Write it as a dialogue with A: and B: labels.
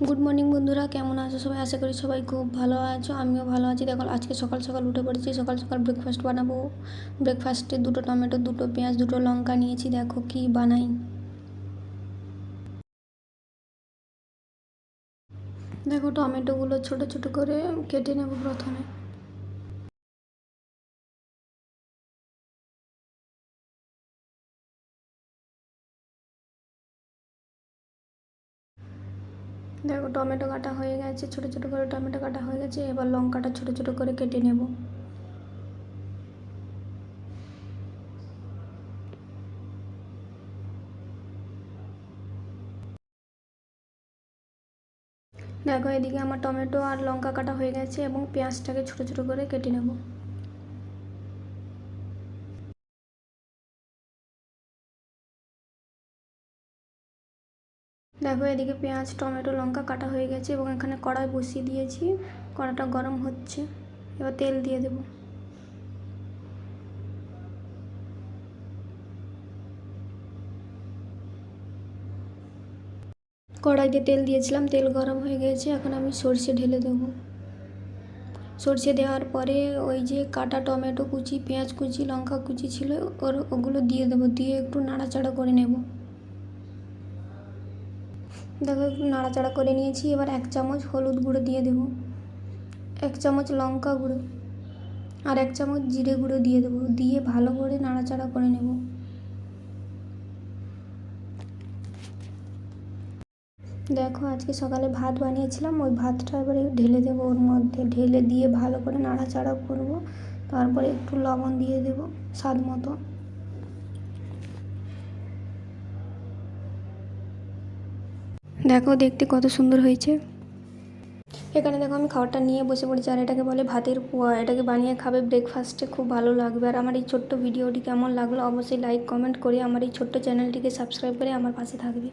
A: Good morning বন্ধুরা, কেমন আছো সবাই? আশা করি সবাই খুব ভালো আছো, আমিও ভালো আছি। দেখো আজকে সকাল সকাল উঠে পড়েছি। সকাল সকাল ব্রেকফাস্ট বানাবো। ব্রেকফাস্টে 2টো টমেটো, 2টো পেঁয়াজ, 2টো লঙ্কা নিয়েছি। দেখো কি বানাই। দেখো টমেটোগুলো ছোট ছোট করে কেটে নেব প্রথমে। দেখো টমেটো কাটা হয়ে গেছে, ছোট ছোট করে টমেটো কাটা হয়ে গেছে। এবার লঙ্কাটা ছোট ছোট করে কেটে নেব। দেখো এদিকে আমার টমেটো আর লঙ্কা কাটা হয়ে গেছে এবং পেঁয়াজটাকে ছোট ছোট করে কেটে নেব। দেখো এদিকে পেঁয়াজ, টমেটো, লঙ্কা কাটা হয়ে গেছে এবং এখানে কড়াই বসিয়ে দিয়েছি। কড়াটা গরম হচ্ছে, এবার তেল দিয়ে দেব। কড়াইতে তেল দিয়েছিলাম, তেল গরম হয়ে গেছে। এখন আমি সরষে ঢেলে দেবো। সরষে দেওয়ার পরে ওই যে কাটা টমেটো কুচি, পেঁয়াজ কুচি, লঙ্কা কুচি ছিল ওগুলো দিয়ে দেবো। দিয়ে একটু নাড়াচাড়া করে নেব। দেখো একটু নাড়াচাড়া করে নিয়েছি। এবার 1 চামচ হলুদ গুঁড়ো দিয়ে দেবো, 1 চামচ লঙ্কা গুঁড়ো আর 1 চামচ জিরে গুঁড়ো দিয়ে দেবো। দিয়ে ভালো করে নাড়াচাড়া করে নেব। দেখো আজকে সকালে ভাত বানিয়েছিলাম, ওই ভাতটা এবারে ঢেলে দেবো ওর মধ্যে। ঢেলে দিয়ে ভালো করে নাড়াচাড়া করব। তারপরে একটু লবণ দিয়ে দেবো স্বাদ মতো। দেখো দেখতে কত সুন্দর হয়েছে। এখানে দেখো আমি খাবারটা নিয়ে বসে পড়েছি, আর এটাকে বলে ভাতের পোয়া। এটাকে বানিয়ে খাবে ব্রেকফাস্টে, খুব ভালো লাগবে। আর আমার এই ছোট্ট ভিডিওটি কেমন লাগলো অবশ্যই লাইক কমেন্ট করে আমার এই ছোট্ট চ্যানেলটিকে সাবস্ক্রাইব করে আমার পাশে থাকবে।